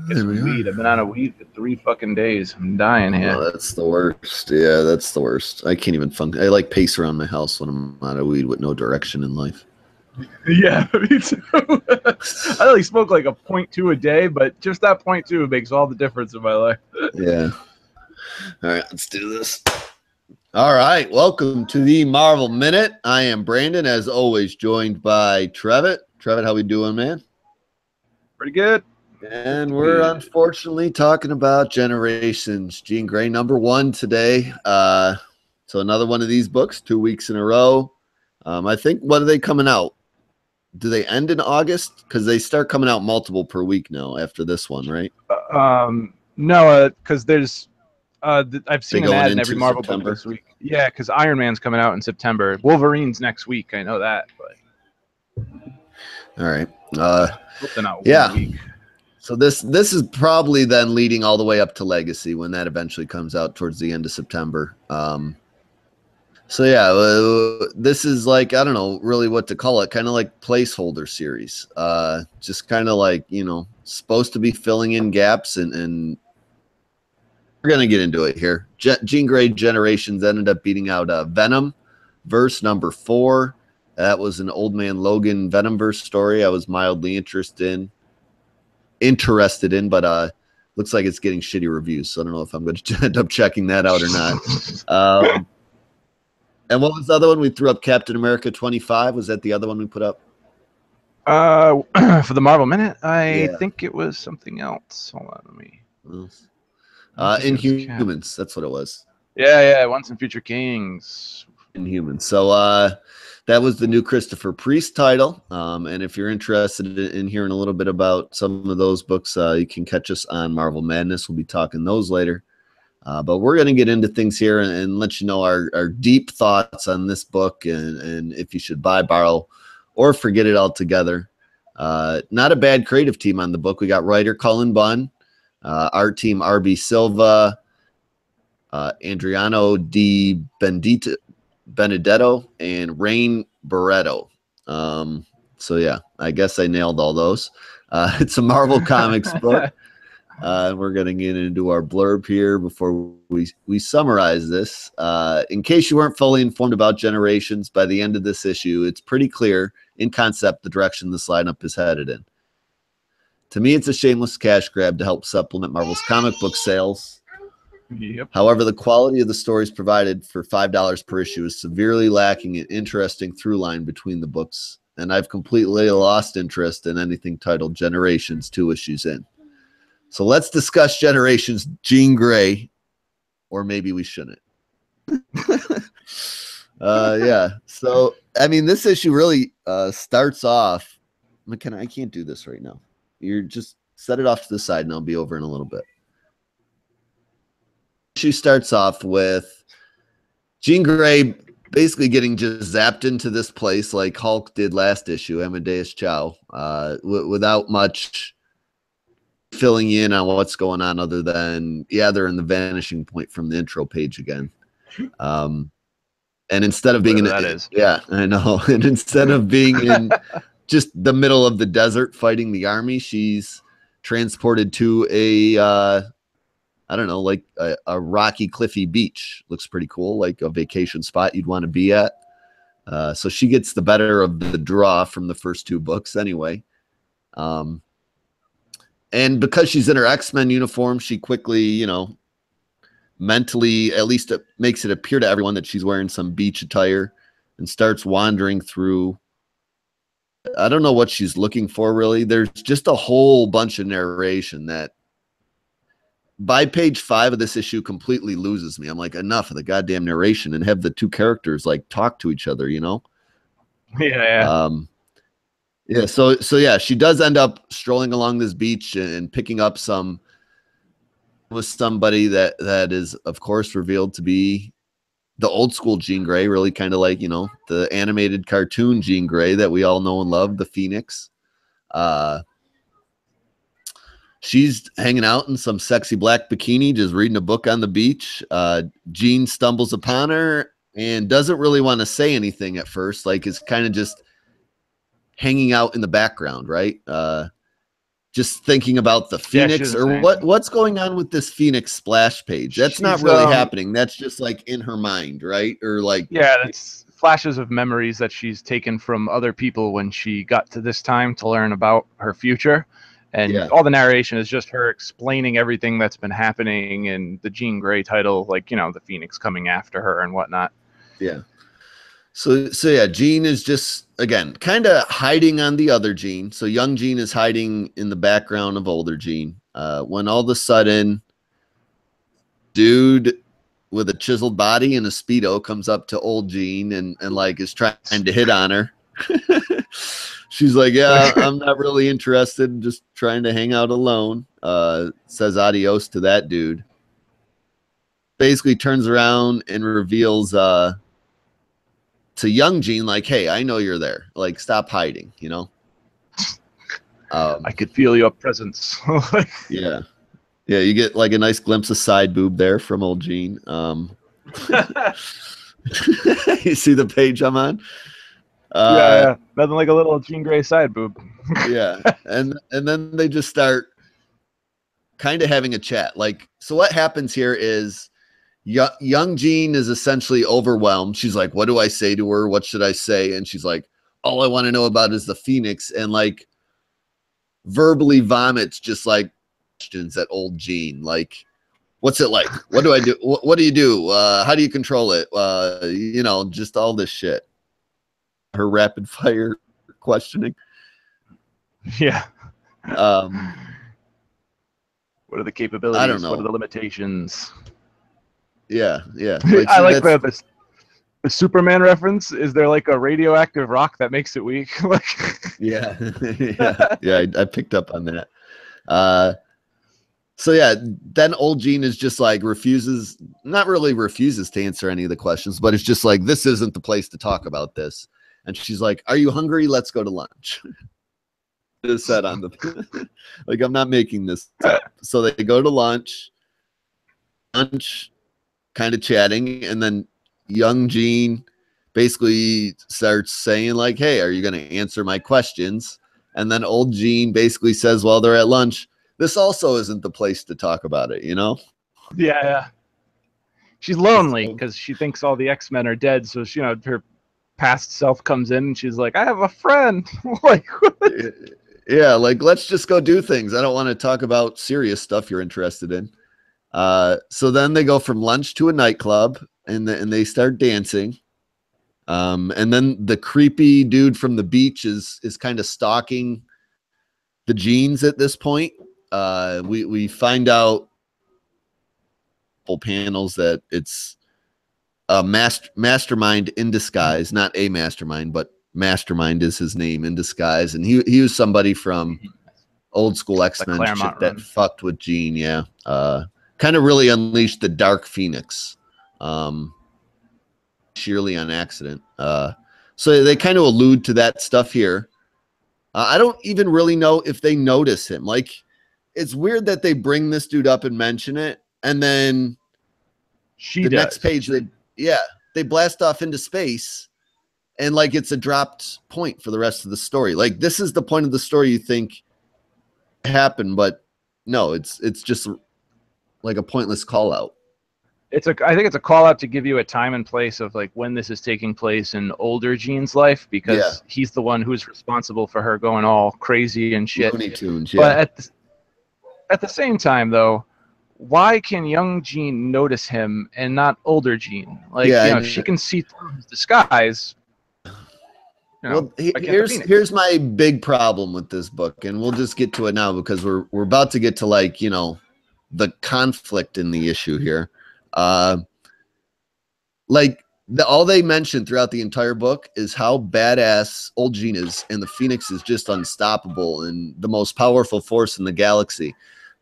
Get some weed. I've been on a weed for 3 fucking days. I'm dying here. Oh, that's the worst. Yeah, that's the worst. I can't even function. I like pace around my house when I'm on a weed with no direction in life. Yeah, me too. I only smoke like a 0.2 a day, but just that 0.2 makes all the difference in my life. Yeah. All right, let's do this. All right, welcome to the Marvel Minute. I am Brandon, as always, joined by Trevitt. Trevitt, how we doing, man? Pretty good. And we're unfortunately talking about Generations. Jean Grey, #1 today. So another one of these books, 2 weeks in a row. I think, when are they coming out? Do they end in August? Because they start coming out multiple per week now after this one, right? No, because there's I've seen an ad in every Marvel September book this week. Yeah, because Iron Man's coming out in September. Wolverine's next week. I know that, but all right. hope they're not 1 week. So this is probably then leading all the way up to Legacy when that eventually comes out towards the end of September. So yeah, this is like, I don't know really what to call it, kind of like placeholder series. Just kind of like, supposed to be filling in gaps, and we're gonna get into it here. Jean Grey Generations ended up beating out Venom verse #4. That was an Old Man Logan Venomverse story I was mildly interested in, but looks like it's getting shitty reviews, so I don't know if I'm going to end up checking that out or not. And what was the other one we threw up? Captain America 25? Was that the other one we put up? For the Marvel Minute, I think it was something else. Hold on, let me. Inhumans. That's what it was. Yeah. Once and Future Kings. Inhumans. So that was the new Christopher Priest title. And if you're interested in hearing a little bit about some of those books, you can catch us on Marvel Madness. We'll be talking those later. But we're going to get into things here and let you know our deep thoughts on this book and if you should buy, borrow, or forget it altogether. Not a bad creative team on the book. We got writer Cullen Bunn, art team RB Silva, Adriano Di Benedetto, and Rain Barretto. So yeah, I guess I nailed all those. It's a Marvel Comics book. We're going to get into our blurb here before we summarize this. In case you weren't fully informed about Generations, by the end of this issue, it's pretty clear in concept the direction this lineup is headed in. To me, it's a shameless cash grab to help supplement Marvel's comic book sales. Yep. However, the quality of the stories provided for $5 per issue is severely lacking an interesting through line between the books, and I've completely lost interest in anything titled Generations 2 issues in. So let's discuss Generations, Jean Grey, or maybe we shouldn't. Yeah. So, I mean, this issue really starts off. I can't do this right now. You're just set it off to the side and I'll be over in a little bit. Issue starts off with Jean Grey basically getting just zapped into this place like Hulk did last issue, Amadeus Cho, without much filling in on what's going on other than, they're in the vanishing point from the intro page again. And instead of being yeah, I know. And instead of being in just the middle of the desert fighting the army, she's transported to a, I don't know, like a rocky, cliffy beach. Looks pretty cool, like a vacation spot you'd want to be at. So she gets the better of the draw from the first 2 books anyway. And because she's in her X-Men uniform, she quickly, mentally, at least it makes it appear to everyone that she's wearing some beach attire and starts wandering through. I don't know what she's looking for, really. There's just a whole bunch of narration that by page 5 of this issue completely loses me. I'm like, enough of the goddamn narration and have the 2 characters like talk to each other, Yeah. Yeah, so yeah, she does end up strolling along this beach and picking up with somebody that is, of course, revealed to be the old school Jean Grey, really kind of like, the animated cartoon Jean Grey that we all know and love, the Phoenix. She's hanging out in some sexy black bikini, just reading a book on the beach. Jean stumbles upon her and doesn't really want to say anything at first, like it's kind of just hanging out in the background, right? just thinking about the Yeah, she Phoenix, doesn't or say what's going on with this Phoenix splash page? That's not She's, really happening. That's just like in her mind, right? Or like, Yeah, that's flashes of memories that she's taken from other people when she got to this time to learn about her future. And yeah, all the narration is just her explaining everything that's been happening in the Jean Grey title, like, you know, the Phoenix coming after her and whatnot. yeah. So yeah, Jean is just, again, kind of hiding on the other Jean. So young Jean is hiding in the background of older Jean. When all of a sudden, dude with a chiseled body and a Speedo comes up to old Jean and like is trying to hit on her. She's like, yeah, I'm not really interested. Just trying to hang out alone. Says adios to that dude. Basically turns around and reveals to young Jean, like, hey, I know you're there. Like, stop hiding, you know? I could feel your presence. Yeah. Yeah, you get like a nice glimpse of side boob there from old Jean. You see the page I'm on? Yeah, nothing like a little Jean Grey side boob. Yeah. And then they just start kind of having a chat. Like, so what happens here is young Jean is essentially overwhelmed. She's like, what do I say to her? What should I say? And she's like, all I want to know about is the Phoenix, and like verbally vomits just like questions at old Jean. Like, what's it like? What do I do? What do you do? How do you control it? You know, just all this shit. Her rapid fire questioning. Yeah. What are the capabilities? I don't know. What are the limitations? Yeah. Like, I like the Superman reference. Is there like a radioactive rock that makes it weak? Like, yeah. I picked up on that. So yeah, then old Jean is just like not really refuses to answer any of the questions, but it's just like, this isn't the place to talk about this. And she's like, are you hungry? Let's go to lunch. Is said on the like, I'm not making this up. So they go to lunch, kind of chatting, and then young Jean basically starts saying like, hey, are you going to answer my questions? And then old Jean basically says, while they're at lunch, this also isn't the place to talk about it, you know? Yeah. She's lonely because she thinks all the X-Men are dead. So she, you know, her past self comes in and she's like, I have a friend. Like, what? Yeah, like, let's just go do things. I don't want to talk about serious stuff you're interested in. So then they go from lunch to a nightclub and they start dancing. And then the creepy dude from the beach is kind of stalking the Jeans at this point. We find out panels that it's a mastermind in disguise, not a mastermind, but mastermind is his name in disguise. And he was somebody from old school X-Men shit that fucked with Jean. Yeah. Kind of really unleashed the Dark Phoenix, sheerly on accident. So they kind of allude to that stuff here. I don't even really know if they notice him. Like, it's weird that they bring this dude up and mention it, and then next page they blast off into space, and like it's a dropped point for the rest of the story. Like, this is the point of the story you think happened, but no, it's just like a pointless call out. I think it's a call out to give you a time and place of like when this is taking place in older Jean's life, because he's the one who's responsible for her going all crazy and shit. Looney Tunes, But at the same time, though, why can young Jean notice him and not older Jean? Like, you know, she can see through his disguise. You know, well, here's my big problem with this book, and we'll just get to it now because we're about to get to, like, you know, the conflict in the issue here. Like, all they mention throughout the entire book is how badass old Jean is, and the Phoenix is just unstoppable and the most powerful force in the galaxy.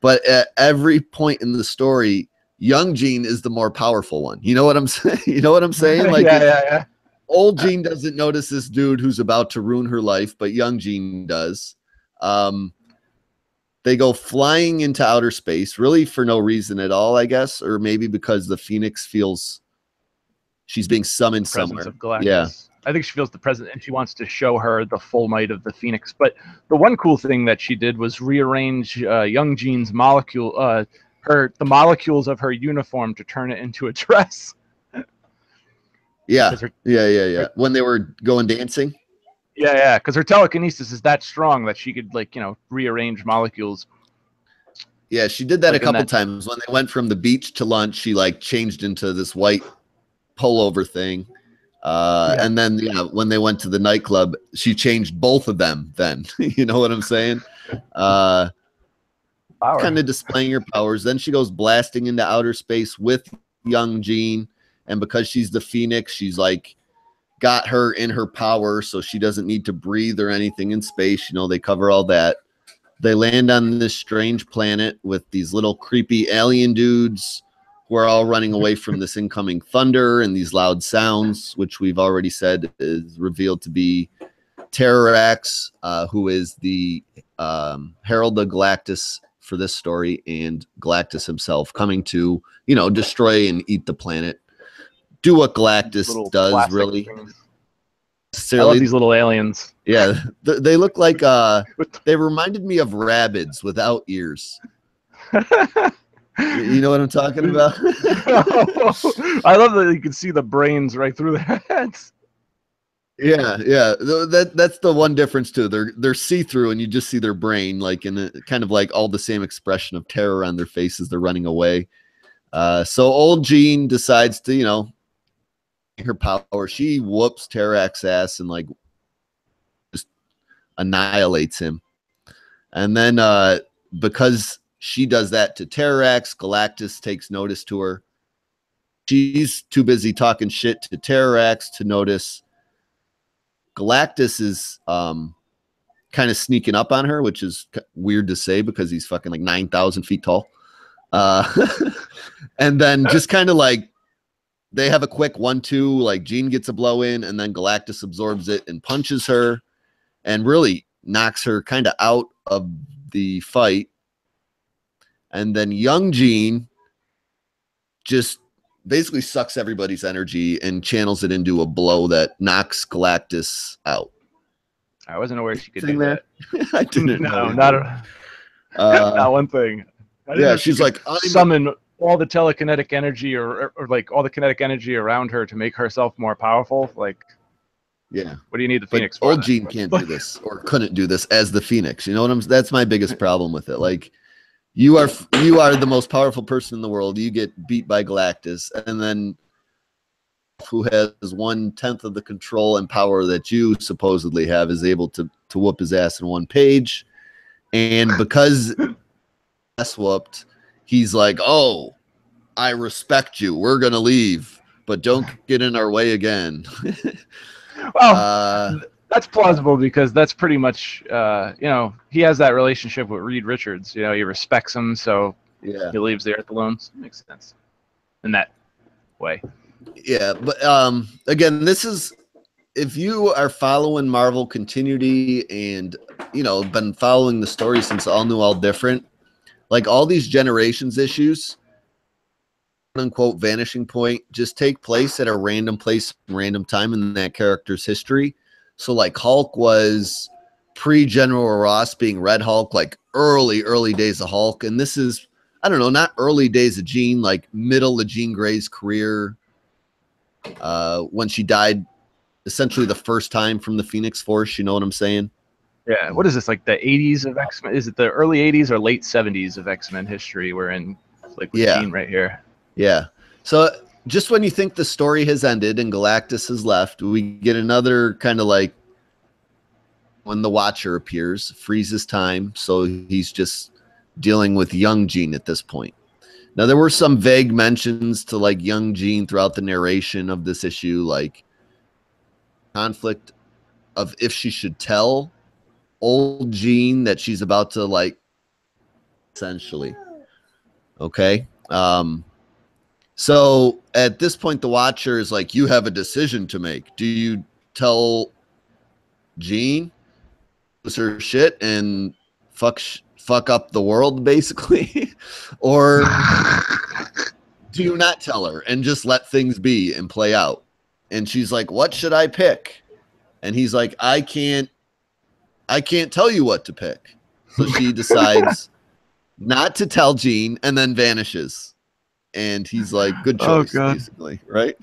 But at every point in the story, young Jean is the more powerful one. You know what I'm saying? You know what I'm saying? Like, yeah. Old Jean doesn't notice this dude who's about to ruin her life, but young Jean does. They go flying into outer space, really for no reason at all, I guess, or maybe because the Phoenix feels she's being summoned somewhere. Of Galactus. Yeah. I think she feels the presence, and she wants to show her the full might of the Phoenix. But the one cool thing that she did was rearrange young Jean's the molecules of her uniform to turn it into a dress. Yeah, yeah. When they were going dancing. Yeah, because her telekinesis is that strong that she could, like, rearrange molecules. Yeah, she did that a couple times. When they went from the beach to lunch, she like changed into this white pullover thing. And then when they went to the nightclub, she changed both of them then. You know what I'm saying? Kind of displaying her powers. Then she goes blasting into outer space with young Jean, and because she's the Phoenix, she's like got her in her power, so she doesn't need to breathe or anything in space. They cover all that. They land on this strange planet with these little creepy alien dudes who are all running away from this incoming thunder and these loud sounds, which we've already said is revealed to be Terrarax, who is the Herald of Galactus for this story, and Galactus himself coming to, destroy and eat the planet. Do what Galactus does, really. I love these little aliens. Yeah, they look like they reminded me of rabbits without ears. You know what I'm talking about? I love that you can see the brains right through their heads. Yeah. That's the one difference too. They're see-through, and you just see their brain, like in kind of like all the same expression of terror on their faces. They're running away. So old Jean decides to, her power. She whoops Terrarax's ass and like just annihilates him. And then because she does that to Terrarax, Galactus takes notice to her. She's too busy talking shit to Terrarax to notice Galactus is kind of sneaking up on her, which is weird to say because he's fucking like 9,000 feet tall. And then just kind of like they have a quick 1-2, like Jean gets a blow in, and then Galactus absorbs it and punches her and really knocks her kind of out of the fight. And then young Jean just basically sucks everybody's energy and channels it into a blow that knocks Galactus out. I wasn't aware she could do that. I didn't know. Not one thing. Yeah, she's like summon all the telekinetic energy or like all the kinetic energy around her to make herself more powerful. Like, yeah, what do you need the Phoenix for? Old Jean can't do this or couldn't do this as the Phoenix. You know what that's my biggest problem with it. Like, you are the most powerful person in the world. You get beat by Galactus, and then who has 1/10 of the control and power that you supposedly have is able to whoop his ass in one page. And because ass whooped, he's like, oh, I respect you. We're going to leave, but don't get in our way again. Well, that's plausible because that's pretty much, he has that relationship with Reed Richards. He respects him, so yeah, he leaves the Earth alone. Makes sense in that way. Yeah, but again, this is, if you are following Marvel continuity and, been following the story since All New, All Different, like all these Generations issues, quote unquote vanishing point, just take place at a random place, random time in that character's history. So like Hulk was pre-General Ross being Red Hulk, like early days of Hulk. And this is, I don't know, not early days of Jean, like middle of Jean Grey's career, when she died essentially the first time from the Phoenix Force. You know what I'm saying? Yeah. What is this, like the 80s of X-Men? Is it the early 80s or late 70s of X-Men history? We're in, like, with Jean right here. Yeah. So just when you think the story has ended and Galactus has left, we get another kind of like when the Watcher appears, freezes time. So he's just dealing with young Jean at this point. Now, there were some vague mentions to like young Jean throughout the narration of this issue, like conflict of if she should tell old Jean that she's about to like, essentially. Okay. So at this point, the Watcher is like, you have a decision to make. Do you tell Jean, lose her shit and fuck up the world, basically? Or do you not tell her and just let things be and play out? And she's like, what should I pick? And he's like, I can't tell you what to pick. So she decides not to tell Jean and then vanishes. And he's like, good choice, basically, right?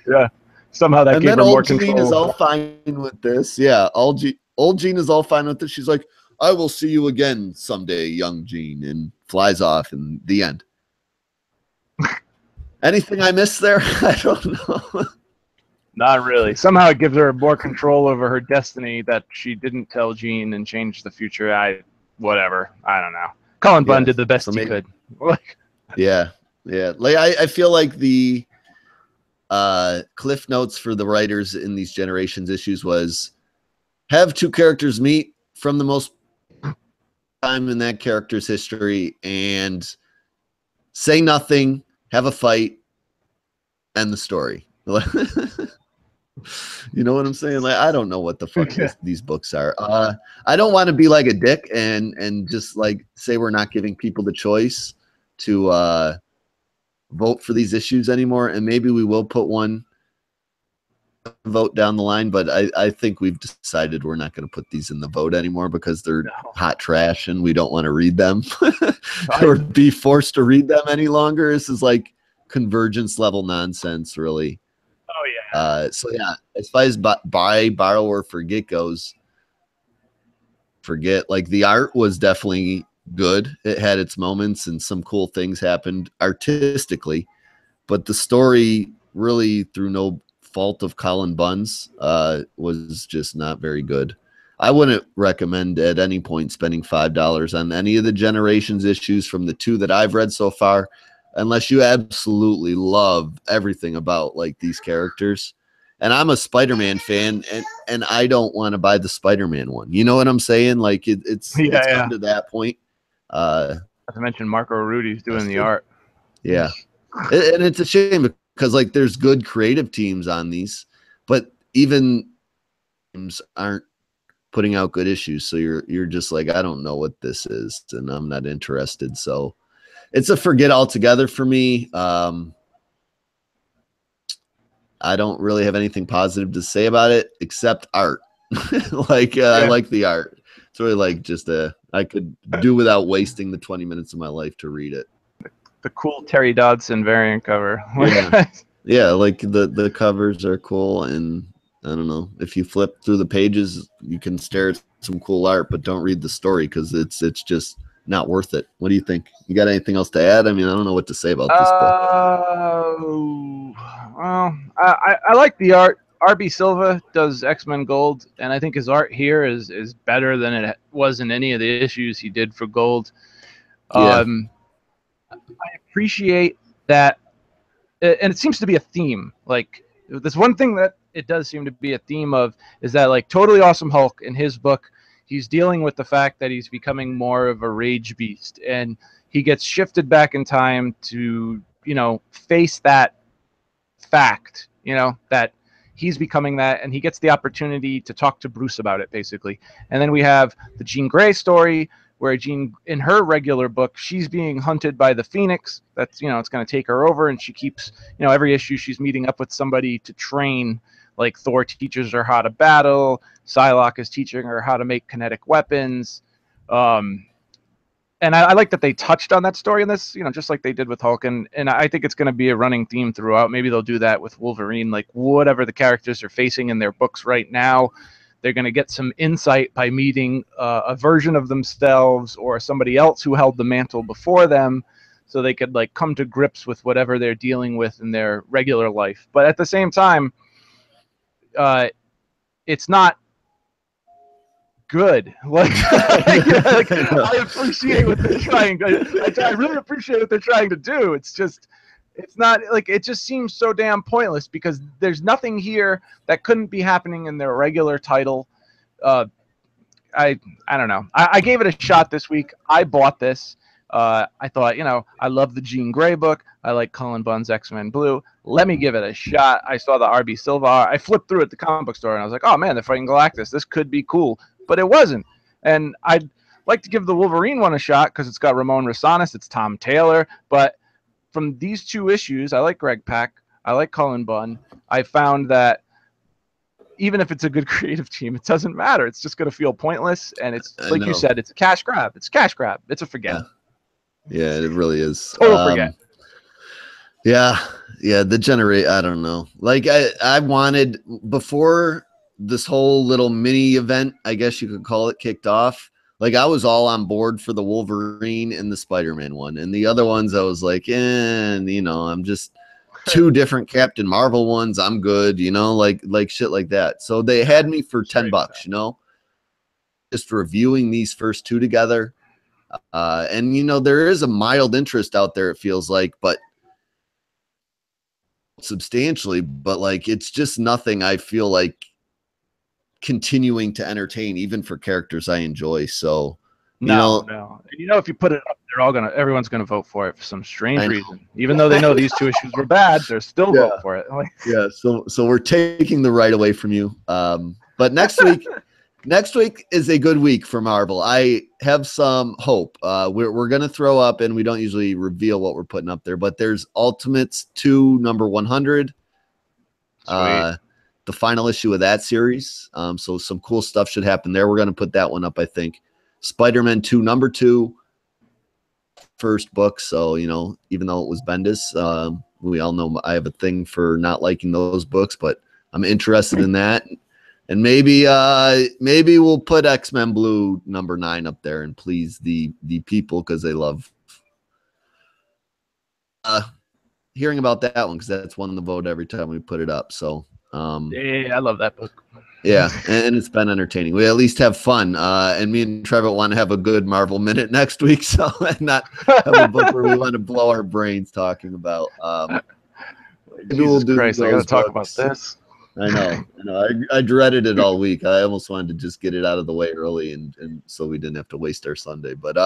Yeah. Somehow that and gave then her more old Jean control. is all fine with this. Yeah, old Jean is all fine with this. She's like, I will see you again someday, young Jean, and flies off in the end. Anything I missed there? I don't know. Not really. Somehow it gives her more control over her destiny that she didn't tell Jean and change the future. Whatever. I don't know. Cullen Bunn did the best he could. Yeah. Like I feel like the cliff notes for the writers in these Generations issues was have two characters meet from the most time in that character's history and say nothing, have a fight, end the story. You know what I'm saying? Like, I don't know what the fuck these books are. I don't want to be like a dick and just like say we're not giving people the choice to vote for these issues anymore. And maybe we will put one vote down the line, but I think we've decided we're not going to put these in the vote anymore because they're hot trash and we don't want to read them or be forced to read them any longer. This is like Convergence level nonsense, really. Oh yeah. So yeah, as far as buy, borrow, or forget goes, forget. Like the art was definitely good. It had its moments and some cool things happened artistically, but the story really, through no fault of Cullen Bunn's, was just not very good. I wouldn't recommend at any point spending $5 on any of the Generations issues from the 2 that I've read so far, unless you absolutely love everything about like these characters. And I'm a Spider-Man fan, and I don't want to buy the Spider-Man one. You know what I'm saying? Like it's come to that point. Not to mention Marco Rudy's doing the art. Yeah, and it's a shame because like there's good creative teams on these, but even teams aren't putting out good issues. So you're just like, I don't know what this is, and I'm not interested. So it's a forget altogether for me. I don't really have anything positive to say about it except art. I like the art. It's really like just I could do without wasting the 20 minutes of my life to read it. The cool Terry Dodson variant cover. Yeah, like the covers are cool, and I don't know, if you flip through the pages, you can stare at some cool art, but don't read the story because it's just not worth it. What do you think? You got anything else to add? I mean, I don't know what to say about this book. Well, I like the art. RB Silva does X-Men Gold, and I think his art here is better than it was in any of the issues he did for Gold. I appreciate that, and it seems to be a theme. Like, there's one thing that it does seem to be a theme of is that, like, Totally Awesome Hulk in his book, he's dealing with the fact that he's becoming more of a rage beast, and he gets shifted back in time to, face that fact, that he's becoming that, and he gets the opportunity to talk to Bruce about it, basically. And then we have the Jean Grey story, where Jean, in her regular book, she's being hunted by the Phoenix. That's, it's going to take her over, and she keeps, every issue she's meeting up with somebody to train. Like Thor teaches her how to battle. Psylocke is teaching her how to make kinetic weapons. And I like that they touched on that story in this, just like they did with Hulk. And I think it's going to be a running theme throughout. Maybe they'll do that with Wolverine. Like, whatever the characters are facing in their books right now, they're going to get some insight by meeting a version of themselves or somebody else who held the mantle before them, so they could like come to grips with whatever they're dealing with in their regular life. But at the same time, it's not good. I appreciate what they're trying. I really appreciate what they're trying to do. It's not like, it just seems so damn pointless because there's nothing here that couldn't be happening in their regular title. I don't know. I gave it a shot this week. I bought this. I thought, I love the Jean Grey book. I like Cullen Bunn's X-Men Blue. Let me give it a shot. I saw the RB Silva. I flipped through at the comic book store, and I was like, oh, man, they're fighting Galactus. This could be cool. But it wasn't. And I'd like to give the Wolverine one a shot because it's got Ramon Rosanas. It's Tom Taylor. But from these 2 issues, I like Greg Pak. I like Cullen Bunn. I found that even if it's a good creative team, it doesn't matter. It's just going to feel pointless, and it's like you said, it's a cash grab. It's a cash grab. It's a forget. Yeah, it really is. Total forget. Yeah, I don't know. Like I wanted, before this whole little mini event, I guess you could call it, kicked off, like I was all on board for the Wolverine and the Spider-Man one, and the other ones I was like, you know, I'm just two different Captain Marvel ones. I'm good, you know, like shit like that. So they had me for $10, you know, just reviewing these first two together. And you know, there is a mild interest out there, it feels like, but substantially, but like it's just nothing I feel like continuing to entertain, even for characters I enjoy. So no. And you know, if you put it up, everyone's gonna vote for it for some strange reason. Even though they know these two issues were bad, they're still vote for it. Yeah, so we're taking the right away from you. But next week is a good week for Marvel. I have some hope. We're gonna throw up, and we don't usually reveal what we're putting up there, but there's Ultimates 2 number 100. The final issue of that series. So some cool stuff should happen there. We're gonna put that one up, I think. Spider-Man 2 number 2, first book. So, you know, even though it was Bendis, we all know I have a thing for not liking those books, but I'm interested in that. And maybe we'll put X-Men Blue number 9 up there and please the people, because they love hearing about that one, because that's won the vote every time we put it up. So yeah, I love that book. Yeah, and it's been entertaining. We at least have fun. And me and Trevor want to have a good Marvel minute next week, so and not have a book where we want to blow our brains talking about. Jesus Christ, I got to talk about this. I know. I dreaded it all week. I almost wanted to just get it out of the way early, and so we didn't have to waste our Sunday. But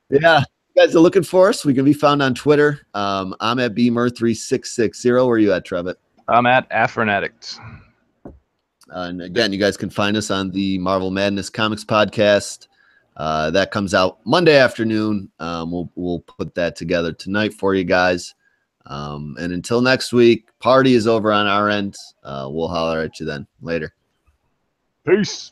yeah, you guys are looking for us. We can be found on Twitter. I'm at Beamer3660. Where are you at, Trevor? I'm at Afronaddict. And again, you guys can find us on the Marvel Madness Comics podcast. That comes out Monday afternoon. We'll put that together tonight for you guys. And until next week, party is over on our end. We'll holler at you then. Later. Peace.